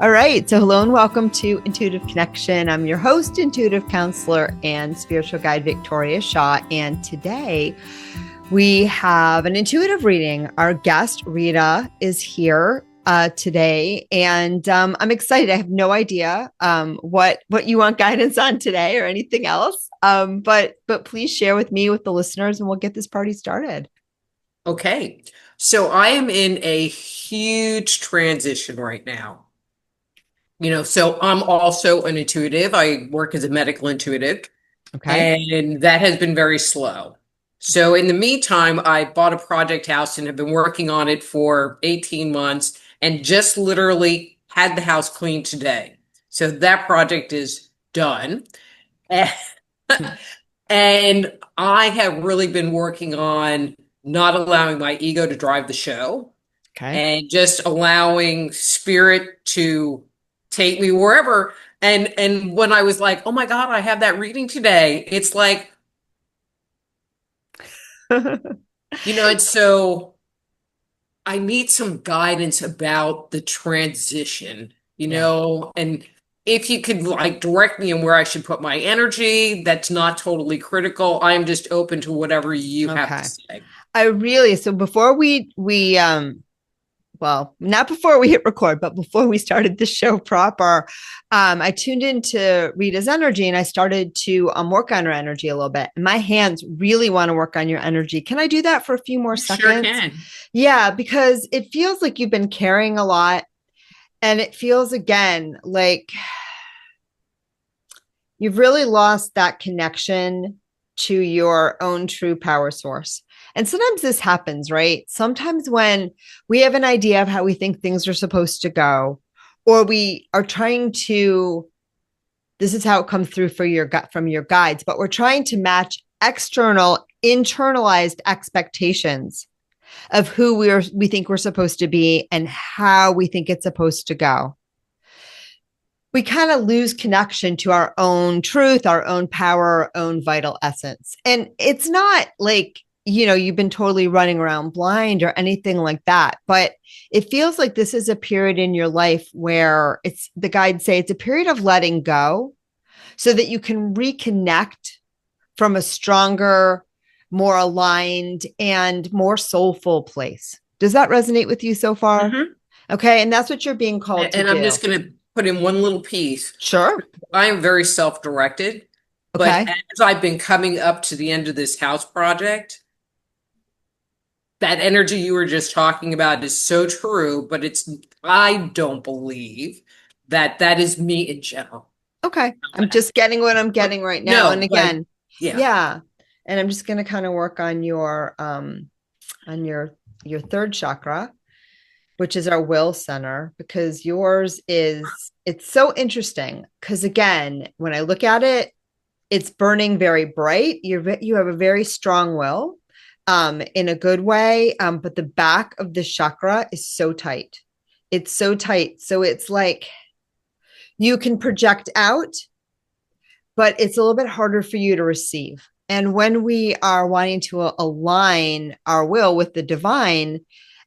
All right. So hello and welcome to Intuitive Connection. I'm your host, intuitive counselor, and spiritual guide, Victoria Shaw. And today we have an intuitive reading. Our guest, Rita, is here today. And I'm excited. I have no idea what you want guidance on today or anything else. But please share with me, with the listeners, and we'll get this party started. Okay. So I am in a huge transition right now. So I'm also an intuitive. I work as a medical intuitive, Okay. and that has been very slow. So in the meantime, I bought a project house and have been working on it for 18 months and just literally had the house cleaned today. So that project is done. And I have really been working on not allowing my ego to drive the show Okay. and just allowing spirit to take me wherever. And when I was like, oh my God, I have that reading today, it's like, and so I need some guidance about the transition, Yeah. and if you could like direct me in where I should put my energy, that's not totally critical. I'm just open to whatever you have to Okay. say. So before we well, not before we hit record, but before we started the show proper, I tuned into Rita's energy and I started to work on her energy a little bit. And my hands really want to work on your energy. Can I do that for a few more You sure seconds? can. Yeah, because it feels like you've been carrying a lot. And it feels again like you've really lost that connection to your own true power source. And sometimes this happens, right? Sometimes when we have an idea of how we think things are supposed to go, or we are trying to, this is how it comes through for your gut from your guides, but we're trying to match external, internalized expectations of who we think we're supposed to be and how we think it's supposed to go. We kind of lose connection to our own truth, our own power, our own vital essence. And it's not like, you've been totally running around blind or anything like that. But it feels like this is a period in your life where the guides say it's a period of letting go so that you can reconnect from a stronger, more aligned, and more soulful place. Does that resonate with you so far? Mm-hmm. Okay. And that's what you're being called to And I'm do. just going to put in one little piece. Sure. I am very self-directed, but Okay. as I've been coming up to the end of this house project, that energy you were just talking about is so true, but I don't believe that that is me in general. Okay. I'm just getting what I'm getting right now. And No, but again, yeah. yeah. And I'm just going to kind of work on your third chakra, which is our will center, because yours it's so interesting. Because again, when I look at it, it's burning very bright. You have a very strong will, in a good way. But the back of the chakra is so tight. It's so tight. So it's like you can project out, but it's a little bit harder for you to receive. And when we are wanting to align our will with the divine,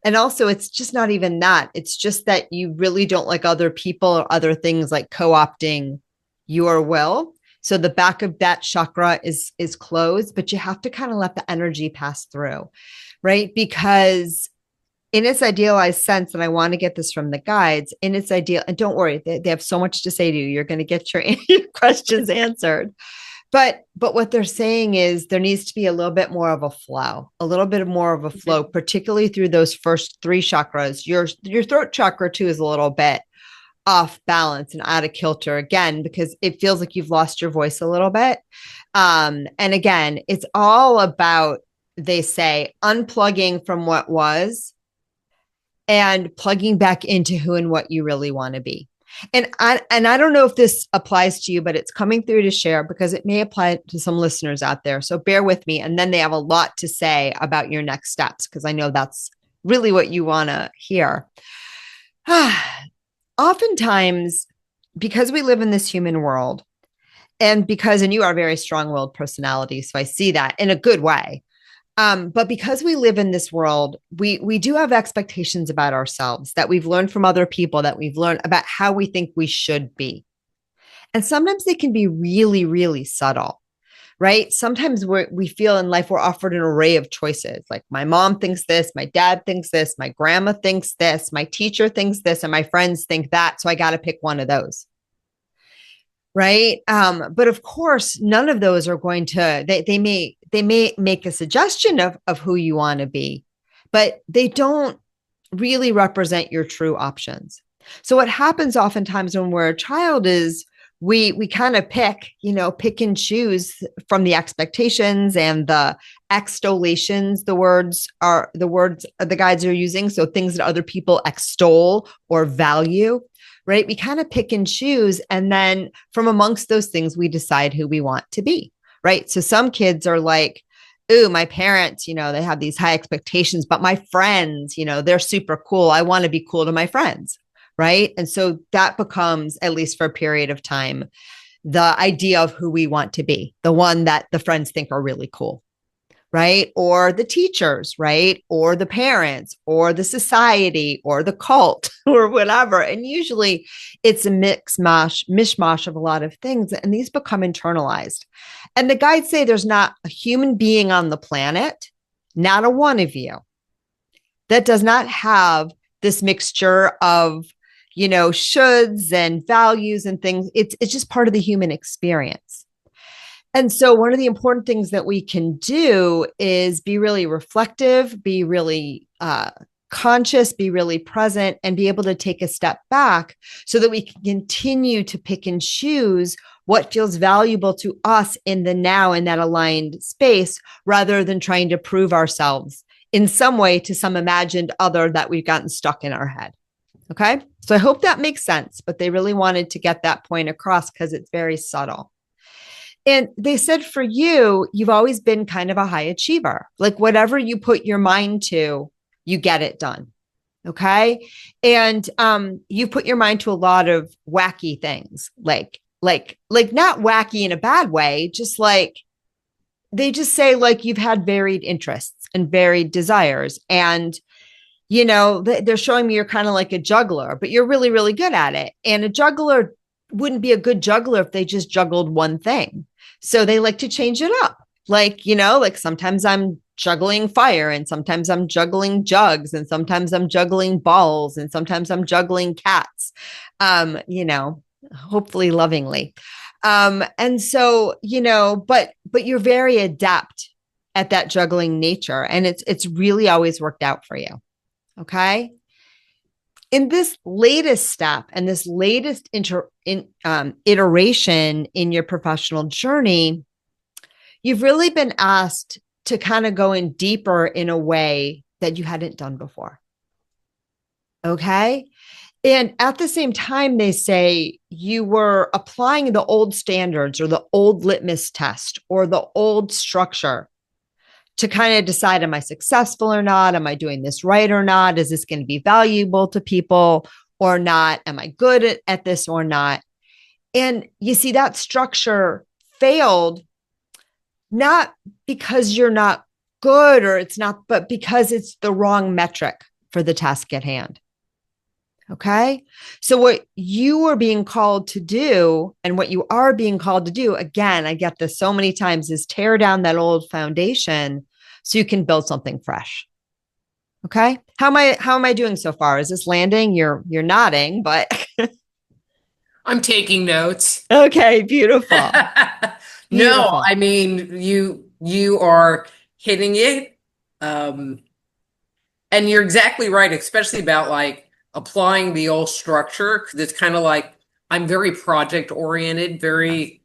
and also it's just not even that, it's just that you really don't like other people or other things like co-opting your will. So the back of that chakra is closed, but you have to kind of let the energy pass through, right? Because in its idealized sense, and I want to get this from the guides, in its ideal, and don't worry, they have so much to say to you. You're going to get your questions answered. But what they're saying is there needs to be a little bit more of a flow, a little bit more of a flow, particularly through those first three chakras. Your throat chakra too is a little bit off balance and out of kilter again, because it feels like you've lost your voice a little bit. And again, it's all about, they say, unplugging from what was and plugging back into who and what you really want to be. And I don't know if this applies to you, but it's coming through to share because it may apply to some listeners out there. So bear with me. And then they have a lot to say about your next steps, because I know that's really what you want to hear. Oftentimes, because we live in this human world, and you are a very strong willed personality, so I see that in a good way. But because we live in this world, we do have expectations about ourselves that we've learned from other people, that we've learned about how we think we should be. And sometimes they can be really, really subtle, right? Sometimes we feel in life we're offered an array of choices. Like my mom thinks this, my dad thinks this, my grandma thinks this, my teacher thinks this, and my friends think that. So I got to pick one of those. Right. But of course, none of those are going to, they may make a suggestion of who you want to be, but they don't really represent your true options. So what happens oftentimes when we're a child is we kind of pick and choose from the expectations and the extollations. The words the guides are using. So things that other people extol or value, right? We kind of pick and choose. And then from amongst those things, we decide who we want to be, right? So some kids are like, ooh, my parents, they have these high expectations, but my friends, they're super cool. I want to be cool to my friends. Right. And so that becomes, at least for a period of time, the idea of who we want to be, the one that the friends think are really cool. Right. Or the teachers, right. Or the parents, or the society, or the cult, or whatever. And usually it's a mishmash of a lot of things. And these become internalized. And the guides say there's not a human being on the planet, not a one of you, that does not have this mixture of, shoulds and values and things. It's just part of the human experience. And so one of the important things that we can do is be really reflective, be really conscious, be really present, and be able to take a step back so that we can continue to pick and choose what feels valuable to us in the now, in that aligned space, rather than trying to prove ourselves in some way to some imagined other that we've gotten stuck in our head. Okay. So I hope that makes sense, but they really wanted to get that point across because it's very subtle. And they said for you, you've always been kind of a high achiever. Like whatever you put your mind to, you get it done. Okay. And you put your mind to a lot of wacky things, like not wacky in a bad way, just like they just say like you've had varied interests and varied desires. And they're showing me you're kind of like a juggler, but you're really, really good at it. And a juggler wouldn't be a good juggler if they just juggled one thing. So they like to change it up. Like sometimes I'm juggling fire, and sometimes I'm juggling jugs, and sometimes I'm juggling balls, and sometimes I'm juggling cats, hopefully lovingly. And so, but you're very adept at that juggling nature. And it's really always worked out for you. Okay. In this latest step and this latest iteration in your professional journey, you've really been asked to kind of go in deeper in a way that you hadn't done before. Okay. And at the same time, they say you were applying the old standards or the old litmus test or the old structure to kind of decide, am I successful or not? Am I doing this right or not? Is this going to be valuable to people or not? Am I good at this or not? And you see that structure failed, not because you're not good or it's not, but because it's the wrong metric for the task at hand. Okay. So what you are being called to do and what you are being called to do, again, I get this so many times, is tear down that old foundation so you can build something fresh. Okay. How am I doing so far? Is this landing? You're nodding, but I'm taking notes. okay, beautiful. No, Beautiful. I mean you are hitting it. Um, and you're exactly right, especially about like applying the old structure, because it's kind of like I'm very project oriented, very,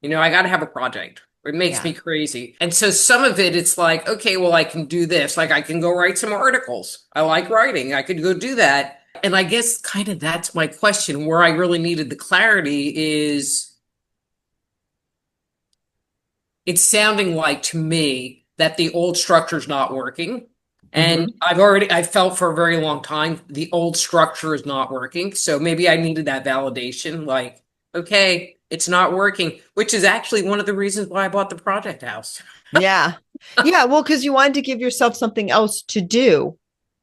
I got to have a project. It makes Yeah. me crazy. And so some of it, it's like, okay, well, I can do this. Like I can go write some articles. I like writing. I could go do that. And I guess kind of that's my question where I really needed the clarity is it's sounding like to me that the old structure is not working. And Mm-hmm. I felt for a very long time the old structure is not working. So maybe I needed that validation, like, okay, it's not working, which is actually one of the reasons why I bought the project house. Yeah. Yeah, well, because you wanted to give yourself something else to do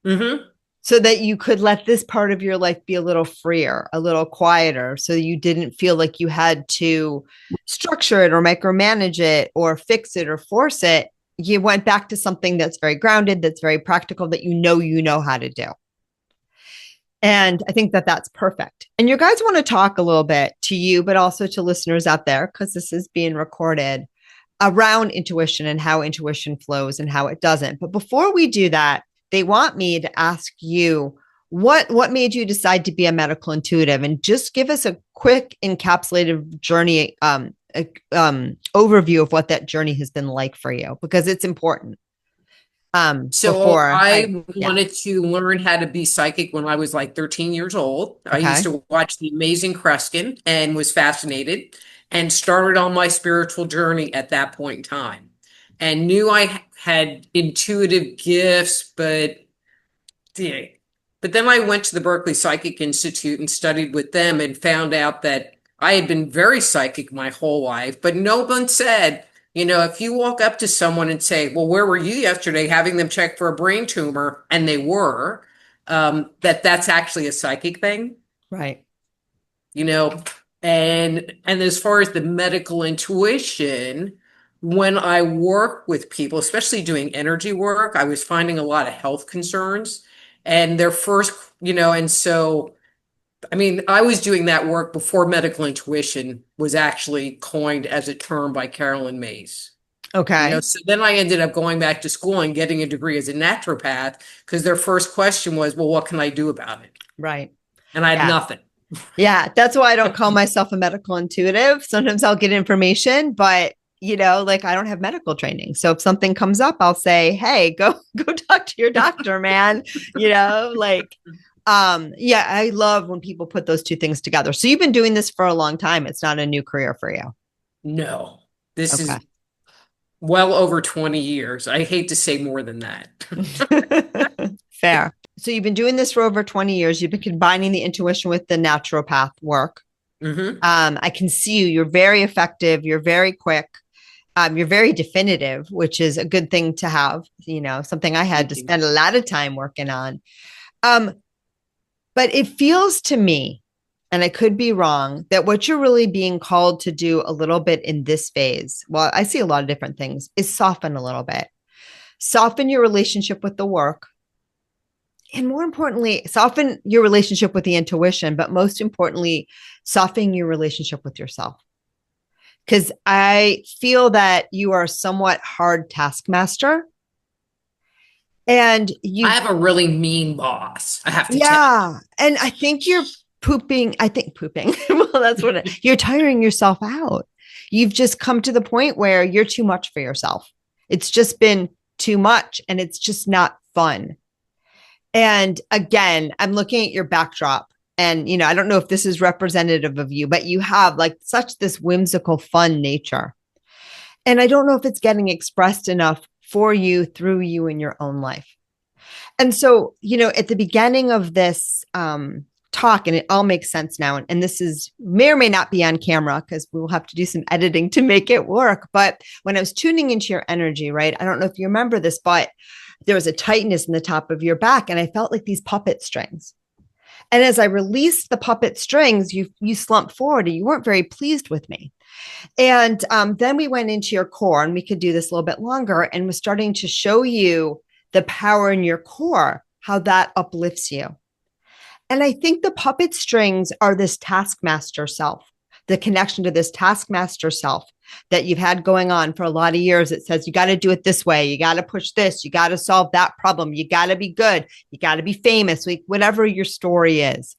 Hmm. so that you could let this part of your life be a little freer, a little quieter, so you didn't feel like you had to structure it or micromanage it or fix it or force it. You went back to something that's very grounded, that's very practical, that you know how to do. And I think that that's perfect. And you guys want to talk a little bit to you, but also to listeners out there, because this is being recorded around intuition and how intuition flows and how it doesn't. But before we do that, they want me to ask you what made you decide to be a medical intuitive, and just give us a quick encapsulated journey overview of what that journey has been like for you, because it's important. So Before I I Yeah. wanted to learn how to be psychic when I was like 13 years old. I used Okay. to watch The Amazing Kreskin and was fascinated and started on my spiritual journey at that point in time. And knew I had intuitive gifts, yeah. But then I went to the Berkeley Psychic Institute and studied with them and found out that I had been very psychic my whole life, but no one said, if you walk up to someone and say, well, where were you yesterday, having them check for a brain tumor, and they were, that's actually a psychic thing, Right. you know. And as far as the medical intuition, when I work with people, especially doing energy work, I was finding a lot of health concerns. And their first, and so I mean, I was doing that work before medical intuition was actually coined as a term by Carolyn Mays. Okay. So then I ended up going back to school and getting a degree as a naturopath because their first question was, well, what can I do about it? Right. And I had Yeah. nothing. Yeah, that's why I don't call myself a medical intuitive. Sometimes I'll get information, but like I don't have medical training. So if something comes up, I'll say, "Hey, go go talk to your doctor, man." Like yeah, I love when people put those two things together. So you've been doing this for a long time. It's not a new career for you. No, this Okay. is well over 20 years. I hate to say more than that. Fair. So you've been doing this for over 20 years. You've been combining the intuition with the naturopath work. Hmm. I can see you. You're very effective. You're very quick. You're very definitive, which is a good thing to have, something I had Thank to you. spend a lot of time working on. Um, but it feels to me, and I could be wrong, that what you're really being called to do a little bit in this phase, well, I see a lot of different things, is soften a little bit. Soften your relationship with the work. And more importantly, soften your relationship with the intuition, but most importantly, soften your relationship with yourself. Because I feel that you are a somewhat hard taskmaster, and I you have a really mean boss, I have to tell yeah, and I think you're pooping. I think pooping. Well, that's what you're tiring yourself out. You've just come to the point where you're too much for yourself. It's just been too much, and it's just not fun. And again, I'm looking at your backdrop, and I don't know if this is representative of you, but you have like such this whimsical fun nature. And I don't know if it's getting expressed enough for you, through you, in your own life. And so, at the beginning of this talk, and it all makes sense now, and this is may or may not be on camera because we will have to do some editing to make it work. But when I was tuning into your energy, right, I don't know if you remember this, but there was a tightness in the top of your back, and I felt like these puppet strings. And as I released the puppet strings, you slumped forward, and you weren't very pleased with me. And then we went into your core, and we could do this a little bit longer, and was starting to show you the power in your core, how that uplifts you. And I think the puppet strings are this taskmaster self, the connection to this taskmaster self that you've had going on for a lot of years. It says, you got to do it this way. You got to push this. You got to solve that problem. You got to be good. You got to be famous, whatever your story is.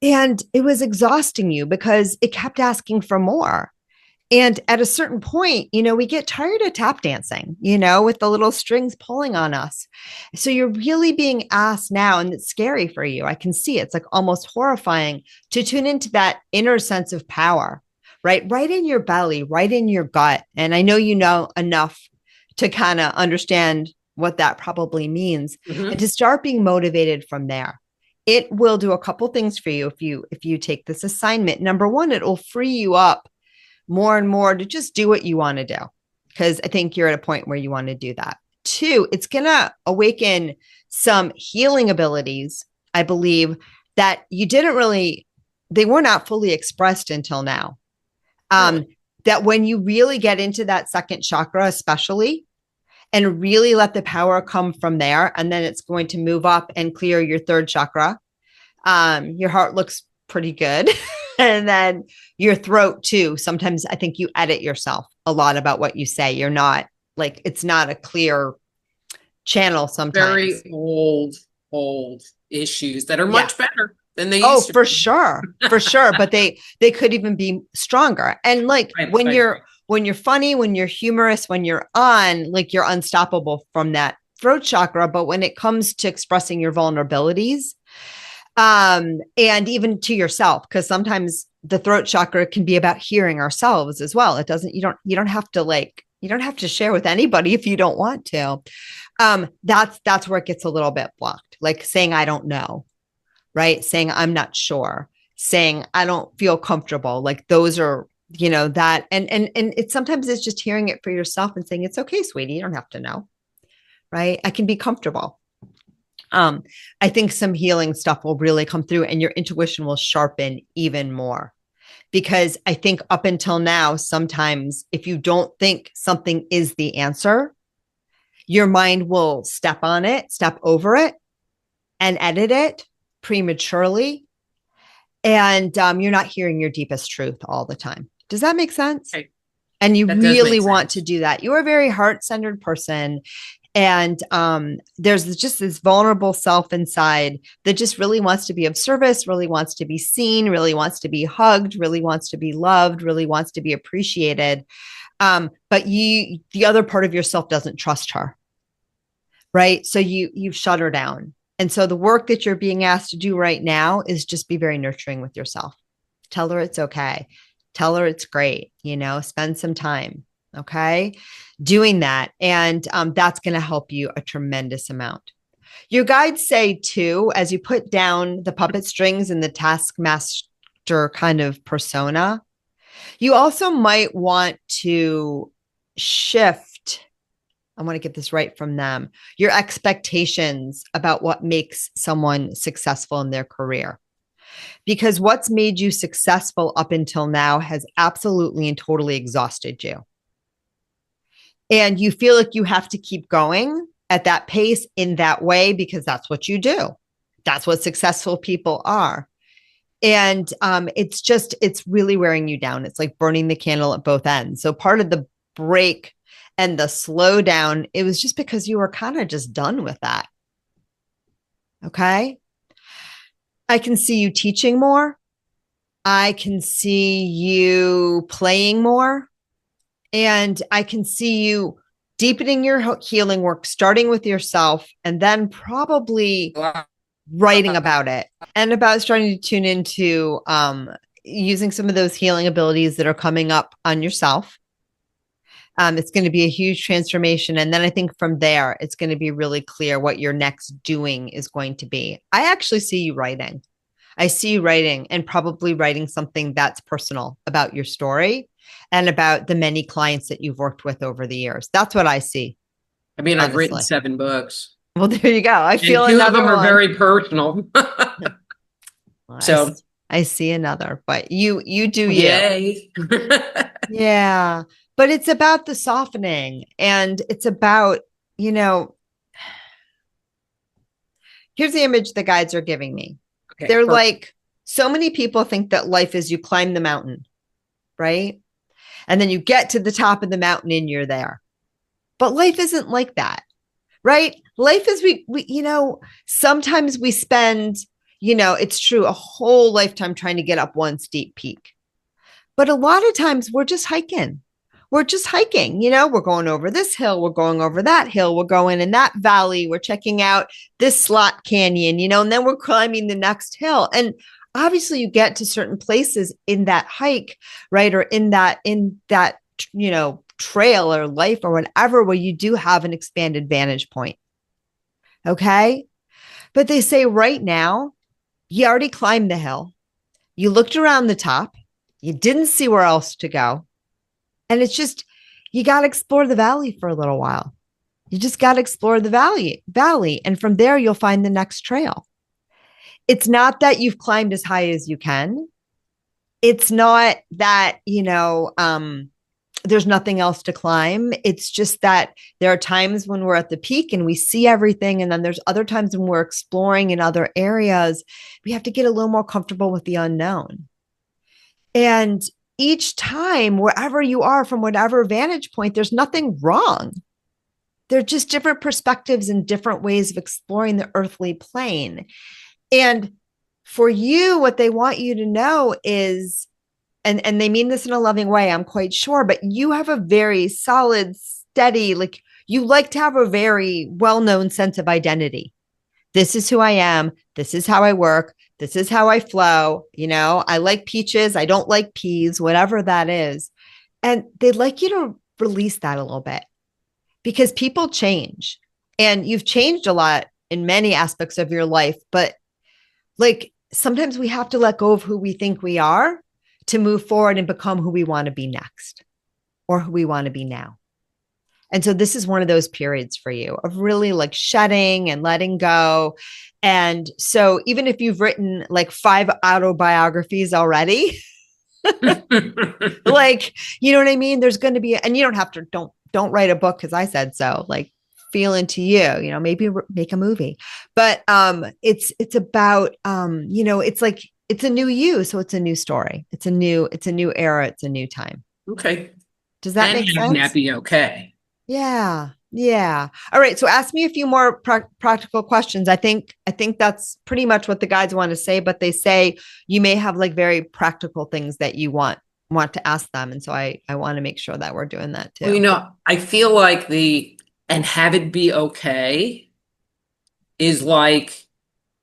And it was exhausting you because it kept asking for more. And at a certain point, we get tired of tap dancing, with the little strings pulling on us. So you're really being asked now, and it's scary for you. I can see it's like almost horrifying to tune into that inner sense of power, right? Right in your belly, right in your gut. And I know you know enough to kind of understand what that probably means, you. and Hmm. to start being motivated from there. It will do a couple things for you if you take this assignment. Number one, it will free you up more and more to just do what you want to do. because I think you're at a point where you want to do that. Two, it's going to awaken some healing abilities, I believe, that you didn't really, they were not fully expressed until now. Really? That when you really get into that second chakra, especially, and really let the power come from there, and then it's going to move up and clear your third chakra. Your heart looks pretty good. And then your throat too. Sometimes I think you edit yourself a lot about what you say. You're not like, it's not a clear channel sometimes. Very old issues that are Yeah. much better than they Oh, used to for be. sure. For sure. But they could even be stronger. And like I agree. when you're funny, when you're humorous, when you're on, like you're unstoppable from that throat chakra. But when it comes to expressing your vulnerabilities, and even to yourself, because sometimes the throat chakra can be about hearing ourselves as well. It doesn't, you don't have to like, you don't have to share with anybody if you don't want to. That's where it gets a little bit blocked, like saying I don't know, right? Saying I'm not sure, saying I don't feel comfortable. Like those are, that, and it's sometimes it's just hearing it for yourself and saying it's okay, sweetie, you don't have to know, right? I can be comfortable. um I think some healing stuff will really come through and your intuition will sharpen even more, because I think up until now, sometimes if you don't think something is the answer, your mind will step on it, step over it, and edit it prematurely. And you're not hearing your deepest truth all the time. Does that make sense? Okay, And you that does really make want to sense. do that. You're a very heart-centered person. And there's just this vulnerable self inside that just really wants to be of service, really wants to be seen, really wants to be hugged, really wants to be loved, really wants to be appreciated. But the other part of yourself doesn't trust her, right? So you've shut her down. And so the work that you're being asked to do right now is just be very nurturing with yourself. Tell her it's okay. Tell her it's great. Spend some time. Okay. Doing that. And that's going to help you a tremendous amount. Your guides say, too, as you put down the puppet strings and the taskmaster kind of persona, you also might want to shift. I want to get this right from them, your expectations about what makes someone successful in their career. Because what's made you successful up until now has absolutely and totally exhausted you. And you feel like you have to keep going at that pace in that way because that's what you do. That's what successful people are. And it's really wearing you down. It's like burning the candle at both ends. So part of the break and the slowdown, it was just because you were kind of just done with that. Okay. I can see you teaching more. I can see you playing more. And I can see you deepening your healing work, starting with yourself, and then probably writing about it and about starting to tune into using some of those healing abilities that are coming up on yourself. It's going to be a huge transformation. And then I think from there, it's going to be really clear what your next doing is going to be. I actually see you writing. I see you writing and probably writing something that's personal about your story and about the many clients that you've worked with over the years. That's what I see, I mean, I've written honestly. 7 books, Well, there you go. I and feel two of another them are one. very personal. Well, So, I see another, but you do you. yay. Yeah. But it's about the softening and it's about, you know, here's the image the guides are giving me. Okay, They're perfect. like, so many people think that life is you climb the mountain, right? And then you get to the top of the mountain and you're there. But life isn't like that, right? Life is sometimes we spend, it's true, a whole lifetime trying to get up one steep peak. But a lot of times we're just hiking. We're just hiking, we're going over this hill, we're going over that hill, we're going in that valley, we're checking out this slot canyon, and then we're climbing the next hill. And obviously you get to certain places in that hike, right? Or in that, trail or life or whatever, where you do have an expanded vantage point. Okay. But they say right now, you already climbed the hill. You looked around the top. You didn't see where else to go. And it's just, you got to explore the valley for a little while. You just got to explore the valley. And from there, you'll find the next trail. It's not that you've climbed as high as you can. It's not that, there's nothing else to climb. It's just that there are times when we're at the peak and we see everything. And then there's other times when we're exploring in other areas. We have to get a little more comfortable with the unknown. And each time, wherever you are, from whatever vantage point, there's nothing wrong. They're just different perspectives and different ways of exploring the earthly plane. And for you, what they want you to know is, and they mean this in a loving way, I'm quite sure, but you have a very solid, steady, like you like to have a very well-known sense of identity. This is who I am. This is how I work. This is how I flow. I like peaches. I don't like peas, whatever that is. And they'd like you to release that a little bit because people change and you've changed a lot in many aspects of your life. But like sometimes we have to let go of who we think we are to move forward and become who we want to be next or who we want to be now. And so this is one of those periods for you of really like shedding and letting go. And so even if you've written like 5 autobiographies already, like, you know what I mean? There's going to be, and you don't have to, don't write a book because I said so, like feel into you, maybe make a movie, but it's about, it's like, it's a new you. So it's a new story. It's a new era. It's a new time. Okay. Does that And make having sense? that be okay. Yeah. Yeah. All right. So ask me a few more practical questions. I think that's pretty much what the guides want to say, but they say you may have like very practical things that you want to ask them. And so I want to make sure that we're doing that Well, too. I feel like and have it be okay is like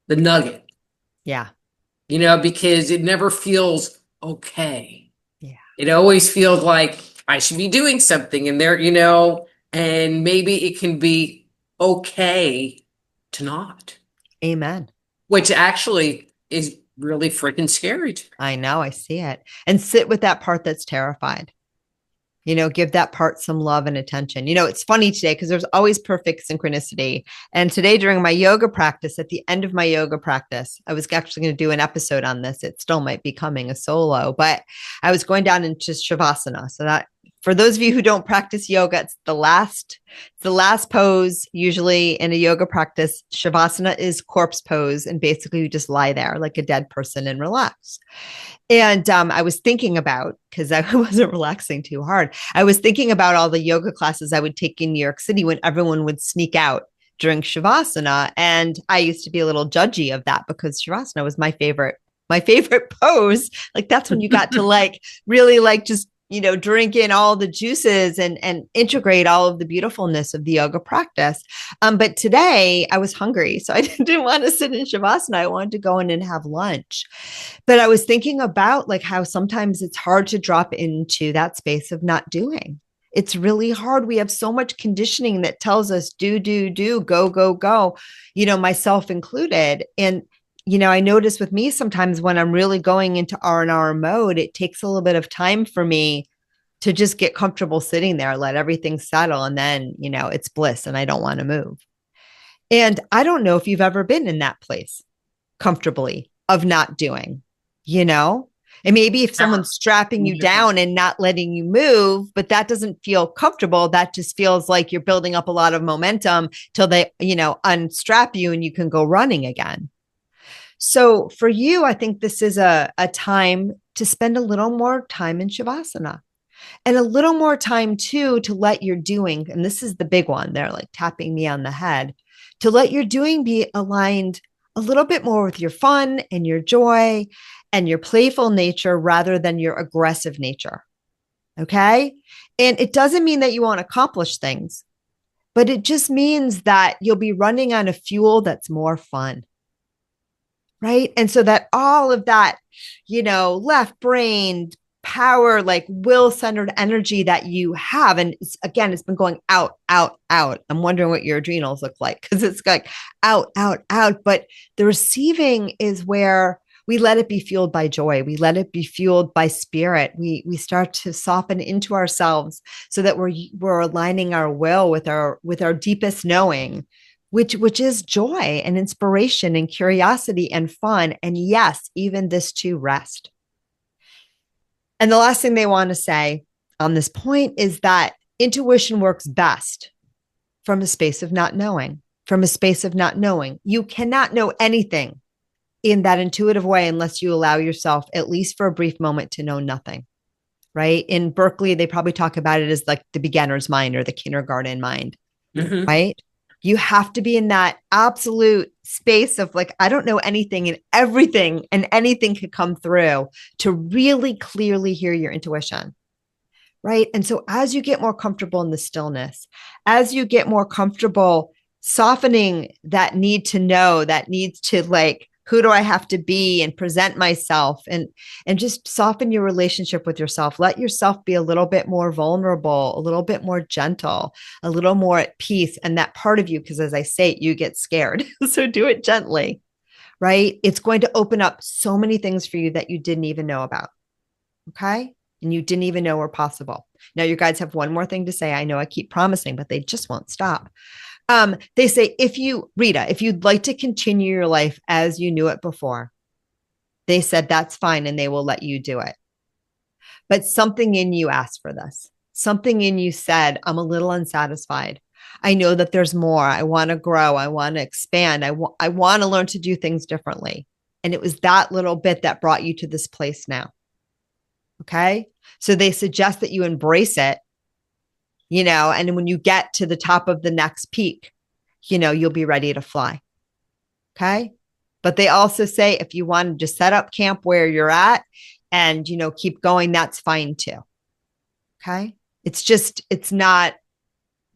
the nugget, Yeah. because it never feels okay. Yeah. It always feels like I should be doing something and and maybe it can be okay to not, Amen. which actually is really freaking scary. I know. I see it. And sit with that part that's terrified. Give that part some love and attention. It's funny today because there's always perfect synchronicity. And today during my yoga practice, at the end of my yoga practice, I was actually going to do an episode on this. It still might be coming a solo, but I was going down into Shavasana. So that for those of you who don't practice yoga, it's the last pose usually in a yoga practice. Shavasana is corpse pose. And basically you just lie there like a dead person and relax. And I was thinking about, because I wasn't relaxing too hard, I was thinking about all the yoga classes I would take in New York City when everyone would sneak out during Shavasana. And I used to be a little judgy of that because Shavasana was my favorite pose. Like that's when you got to like really like just drink in all the juices and integrate all of the beautifulness of the yoga practice. But today I was hungry, so I didn't want to sit in Shavasana. I wanted to go in and have lunch. But I was thinking about like how sometimes it's hard to drop into that space of not doing. It's really hard. We have so much conditioning that tells us do, go, go, go, myself included. And I notice with me sometimes when I'm really going into R&R mode, it takes a little bit of time for me to just get comfortable sitting there, let everything settle. And then, it's bliss and I don't want to move. And I don't know if you've ever been in that place comfortably of not doing, and maybe if someone's strapping you down and not letting you move, but that doesn't feel comfortable, that just feels like you're building up a lot of momentum till they, unstrap you and you can go running again. So for you, I think this is a time to spend a little more time in Shavasana and a little more time too to let your doing, and this is the big one, they're like tapping me on the head, to let your doing be aligned a little bit more with your fun and your joy and your playful nature rather than your aggressive nature. Okay. And it doesn't mean that you won't accomplish things, but it just means that you'll be running on a fuel that's more fun. Right. And so that all of that, left brain power, like will centered energy that you have. And it's been going out, out, out. I'm wondering what your adrenals look like because it's like out, out, out. But the receiving is where We let it be fueled by joy. We let it be fueled by spirit. We start to soften into ourselves so that we're aligning our will with our deepest knowing, which is joy and inspiration and curiosity and fun. And yes, even this too, rest. And the last thing they want to say on this point is that intuition works best from a space of not knowing, from a space of not knowing. You cannot know anything in that intuitive way unless you allow yourself, at least for a brief moment, to know nothing. Right. In Berkeley, they probably talk about it as like the beginner's mind or the kindergarten mind. Hmm. Right. You have to be in that absolute space of like, I don't know anything and everything and anything could come through to really clearly hear your intuition. Right. And so as you get more comfortable in the stillness, as you get more comfortable softening that need to know, that needs to like, who do I have to be and present myself and just soften your relationship with yourself. Let yourself be a little bit more vulnerable, a little bit more gentle, a little more at peace. And that part of you, because as I say, you get scared. So do it gently, right? It's going to open up so many things for you that you didn't even know about. Okay. And you didn't even know were possible. Now, you guys have one more thing to say. I know I keep promising, but they just won't stop. They say, Rita, if you'd like to continue your life as you knew it before, they said that's fine and they will let you do it. But something in you asked for this. Something in you said, I'm a little unsatisfied. I know that there's more. I want to grow. I want to expand. I want to learn to do things differently. And it was that little bit that brought you to this place now. Okay. So they suggest that you embrace it, and when you get to the top of the next peak, you'll be ready to fly. Okay. But they also say if you want to just set up camp where you're at and, keep going, that's fine too. Okay. It's not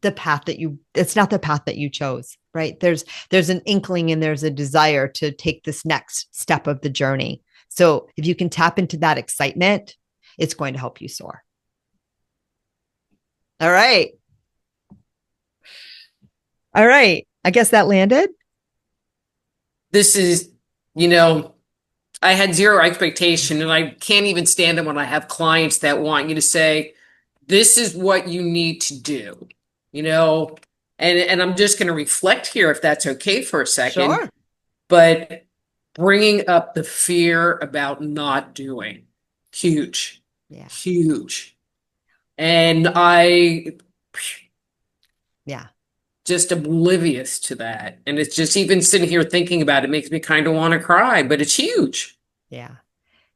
it's not the path that you chose, right? There's an inkling and there's a desire to take this next step of the journey. So if you can tap into that excitement, it's going to help you soar. All right. All right. I guess that landed. This is, you know, I had zero expectation, and I can't even stand it when I have clients that want you to say, this is what you need to do, you know, and I'm just going to reflect here if that's okay for a second, Sure. but bringing up the fear about not doing, huge, Yeah. huge. And I Yeah. just oblivious to that. And it's just even sitting here thinking about it makes me kind of want to cry, but it's huge. Yeah.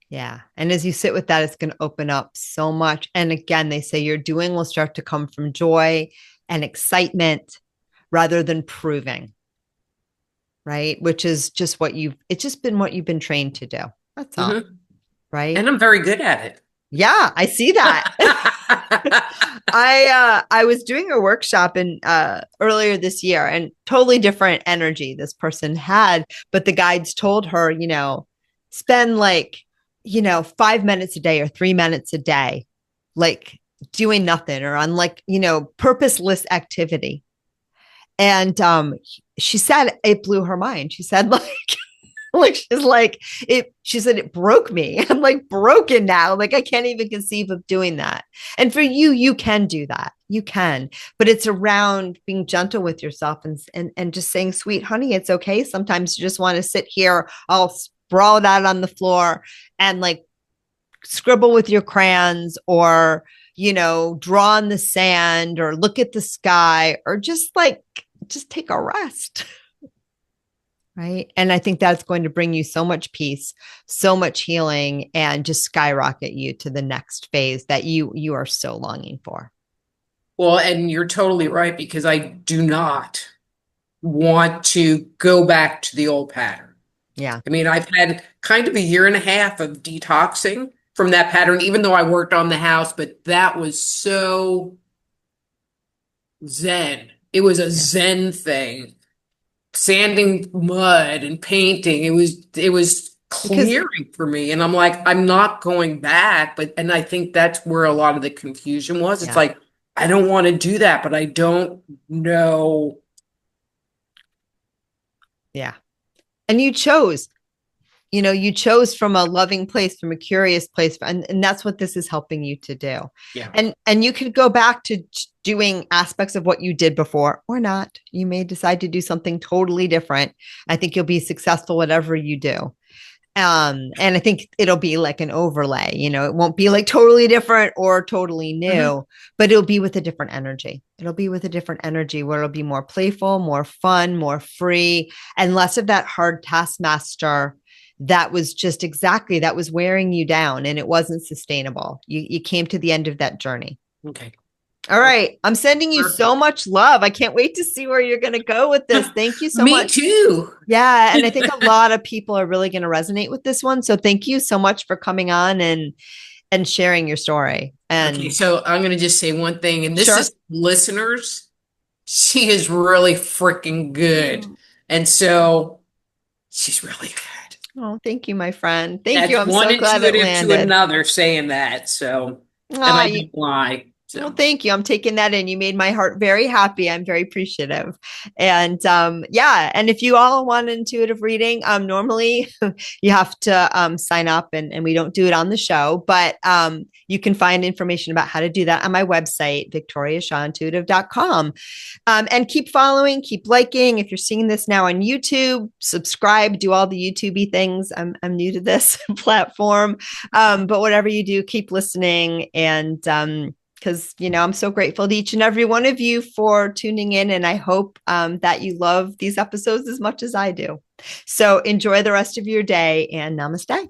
Yeah. And as you sit with that, it's going to open up so much. And again, they say your doing will start to come from joy and excitement rather than proving, right? Which is just it's just been what you've been trained to do. That's all. Hmm. Right. And I'm very good at Yeah. I see that. it. I was doing a workshop in earlier this year and totally different energy this person had, but the guides told her, spend like, 5 minutes a day or 3 minutes a day, like doing nothing or on like, purposeless activity. And she said it blew her mind. She said, like she's like it she said it broke me. I'm like broken now, like I can't even conceive of doing that. And for you can do that, you can, but it's around being gentle with yourself and just saying, sweet honey, it's okay, sometimes you just want to sit here all sprawled out on the floor and like scribble with your crayons or draw in the sand or look at the sky or just take a rest. Right. And I think that's going to bring you so much peace, so much healing, and just skyrocket you to the next phase that you are so longing for. Well, and you're totally right because I do not want to go back to the old pattern. Yeah. I mean, I've had kind of a year and a half of detoxing from that pattern, even though I worked on the house, but that was so zen. It was a Yeah. zen thing. Sanding mud and painting. It was Because clearing for me. And I'm like, I'm not going back. And I think that's where a lot of the confusion was. It's yeah. like, I don't want to do that, but I don't know. Yeah. And you chose, You chose from a loving place, from a curious place, and that's what this is helping you to do. Yeah. And you could go back to doing aspects of what you did before or not. You may decide to do something totally different. I think you'll be successful whatever you do. And I think it'll be like an overlay, it won't be like totally different or totally Hmm. new, but it'll be with a different energy. It'll be with a different energy where it'll be more playful, more fun, more free, and less of that hard taskmaster that was just exactly that was wearing you down and it wasn't sustainable. You came to the end of that journey. Okay. All right. I'm sending you so Perfect. much love. I can't wait to see where you're going to go with this. Thank you so Me much. too. Yeah, and I think a lot of people are really going to resonate with this one. So thank you so much for coming on and sharing your story. Okay, And so I'm going to just say one thing, and this sure. is listeners. She is really freaking good. And so she's really good. Oh, thank you, my friend. Thank you. That's I'm one so glad it intuitive to landed. another saying that. So, and Ah, I you, don't lie. well, So, thank you. I'm taking that in. You made my heart very happy. I'm very appreciative. And yeah, and if you all want an intuitive reading, normally you have to sign up and we don't do it on the show, but you can find information about how to do that on my website, victoriashawintuitive.com. And keep following, keep liking. If you're seeing this now on YouTube, subscribe, do all the YouTubey things. I'm new to this platform. But whatever you do, keep listening. And because I'm so grateful to each and every one of you for tuning in, and I hope that you love these episodes as much as I do. So enjoy the rest of your day, and namaste.